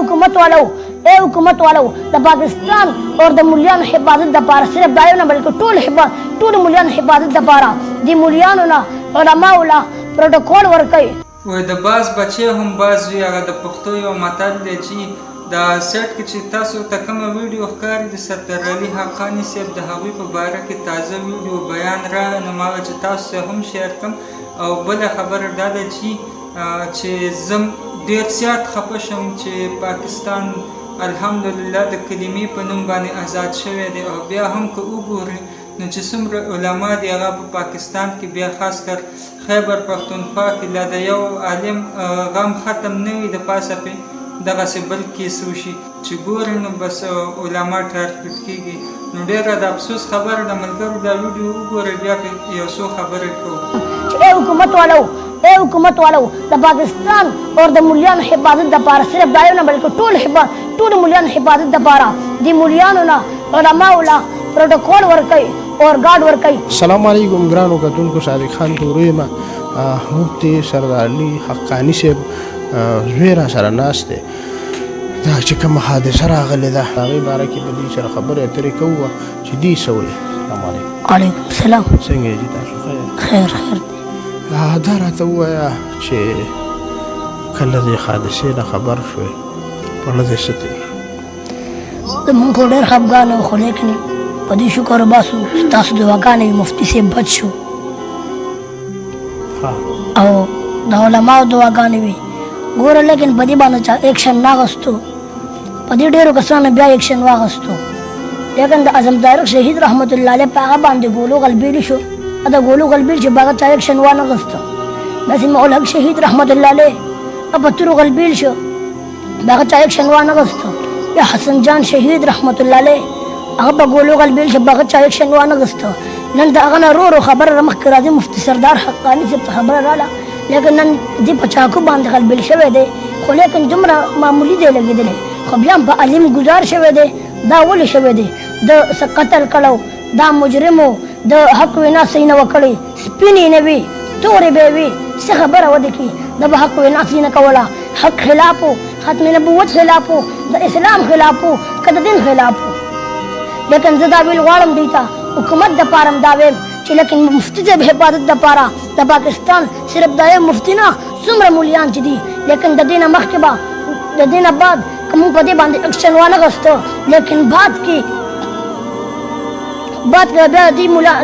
حکومت والو د پاکستان اور د مليانو حفاظت د پاره صرف دایو نه بلکې ټول مليانو حفاظت د پاره د مليانو نه علماو لا پروتوکول ورکړي. وای د باز بچی هم باز وي. هغه د پښتو یو متل دی چې د سیټ کې چې تاسو ته کومه ویډیو ښکاري د سردار علي حقاني صاحب د هغوی په باره کې تازه ویډیو بیان راغی، نو ما چې تاسو سره هم شیر کړم. او بله خبره دا ده چې زه ډېر زیات خفه شم چې پاکستان الحمدلله د کلمې په نوم باندې آزاد شوی دی. او بیا هم که وګورئ نو چې څومره علما دي هغه په پاکستان کې بیا خاص کر خیبر پښتونخوا کې لا د یو عالم غم ختم نه وي د پاسه پې دغسې بل کیس وشي چې ګورئ نو بس علما ټارګټ کېږي. نو ډېره د افسوس خبره ده ملګرو، دا ویډیو وګورئ بیا پې یو څو خبرې کوو. حکومت والو د پاکستان اور د مليانو حفاظت د پاره صرف دایو نه بلکې ټول مليانو حفاظت د پاره د مليانو نه علماو لا پروتوکول ورکړي اور ګارد ورکړي. السلام علیکم ګرانو کتونکو، صادق خان تورې ما مفتي سردار علي حقاني صاحب زوی را سره ناست دی. دا چې کومه حادثه راغلې ده هغې باره کې به دې سره خبرې اترې کوو چې دې څه وایي. السلام علیکم. وعلیکم السلام. څنګه یې تاسو؟ خیر. دا راته ووایه چې کله دې حادثې نه خبر شوې پړه دې څه تېر شو؟ موږ خو ډېر خفګان وو، خو لیکن په دې شکر وباسو چې تاسو دعاګانې وي مفتي صاحب بچ شو او د علماو دعاګانې وي. ګوره لیکن په دې باندې چا ایکشن نه اخیستو، په دې ډېرو کسانو بیا ایکشن واخیستو، لیکن د اعظم طارق شهید رحمت الله علیه په هغه باندې ګولو غلبېلې شو. دا ګولو غلبېل چې باغه چا ایکشن وانه اخیسته. داسې مول حق شهید رحمت الله علیه په تورو غلبېل شو، باغه چا ایکشن وانه اخیسته. یا حسن جان شهید رحمت الله علیه هغه په ګولو غلبېل چې باغه چا ایکشن وانه اخیسته. نن د هغه نه ورو خبره رمخکې راځي مفتي سردار حقاني صاحب ته خبره راله، لیکن نن دې په چاقو باندې غلبېل شوی دی، خو لیکن دومره معمولي دی لګېدلی، خو بیا هم په علم ګزار شوی دی. دا ولې شوی دی؟ د څه قتل کړو، دا مجرمو د حق وینا صحیح نه وکړې، سپینې نه وي تورې به وي، څه خبره ودې کړي د به حق وینا صحیح نه کوله، حق خلاف و، ختم نبوت خلاف و، د اسلام خلاف و، که د دین خلاف و. لیکن زه دا ویل غواړم دوی ته حکومت دپاره هم دا ویم چې لیکن مفتي صاحب حفاظت دپاره د پاکستان صرف دا یو مفتي نه څومره مولیان چې دي، لیکن د دې نه مخکې به د دې نه بعد که موږ په دې باندې اکشن وانه اخیسته، لیکن بعد کې بیا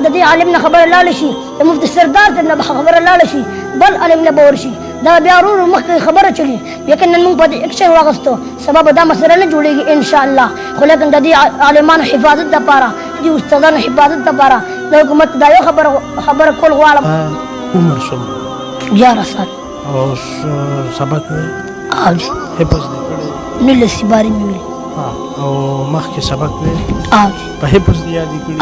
د دې عالم نه خبره لاړه شي، د مفتي سردار صاحب نه به خبره لاړه شي، بل عالم نه به ورشي، دا بیا ورو مخکې خبره چلي. لیکن نن موږ په دې اکشن واخیستو سبا به دا مسله نه جوړېږي انشاءالله. خو لیکن د دې عالمانو حفاظت دپاره د دې استادانو حفاظت دپاره د حکومت دا یو خبره کول غواړم. عمر څومره؟ 11 سال. او سبق مې حفظ دې کړی؟ 19 بارې مې ویلي. او مخکې سبق مې په حفظ دې یادې کړي؟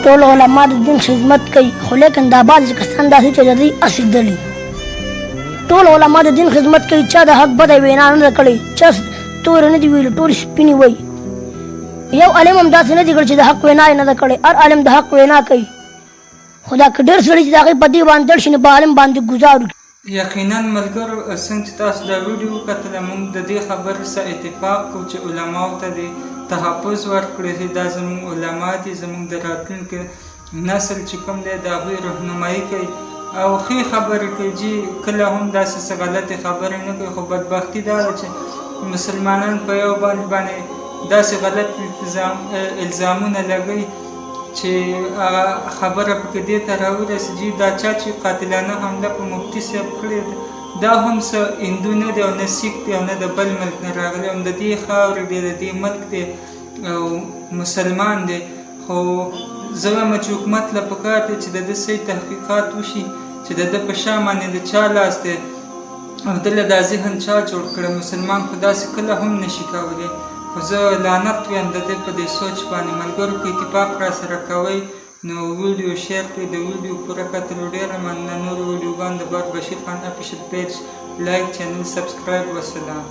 ټول علما د دین خدمت کوي، خو لیکن دا بعضې کسان داسې چې د دوی اسېدلي. ټول علما د دین خدمت کوي، چا د حق بده وینا نه ده کړې، چا تورې نه دي ویلي، ټول سپینې وایي. یو عالم هم داسې نه دي کړی چې د حق وینا یې نه ده کړې، هر عالم د حق وینا کوي. خو دا که ډېر سړي چې د هغې په دې باندې تړ شي نو په عالم باندې ګزار وکړي. یقینا ملګرو، څنګه چې تاسو دا ویډیو وکتله موږ د دې خبرې سره اتفاق کوو چې علماو ته دې تحفظ ورکړی دی. دا زموږ علما دي، زموږ د راتلونکي نسل چې کوم دی د هغوی رهنمایي کوي او ښې خبرې کوي. جي کله هم داسې څه غلطې خبرې نه کوي، خو بدبختي دا ده چې مسلمانان په یو بل باندې داسې غلط الزامونه لګوي چې هغه خبره پکې دې ته راورسېږي دا چا چې قاتلانه حمله په مفتي صاحب کړې ده دا هم څه هندو نه دی او نه سیک دی او نه د بل ملک نه راغلی، هم د دې خاورې دی، د دې ملک دی او مسلمان دی. خو زه وایم چې حکومت له پکار دی چې د ده صحیح تحقیقات وشي چې د ده په شا باندې د چا لاس دی او ده له دا ذهن چا جوړ کړی. مسلمان خو داسې کله هم نشي کولی. خو زه لعنت وایم د ده په دې سوچ باندې. ملګرو که اتفاق را سره کوئ نو ویډیو شیر کړئ، د ویډیو پوره کتلو ډېره مننه. نورو ویډیوګانو د بار بشیر خان افیشل پیج لایک، چینل سبسکرایب. وسلام.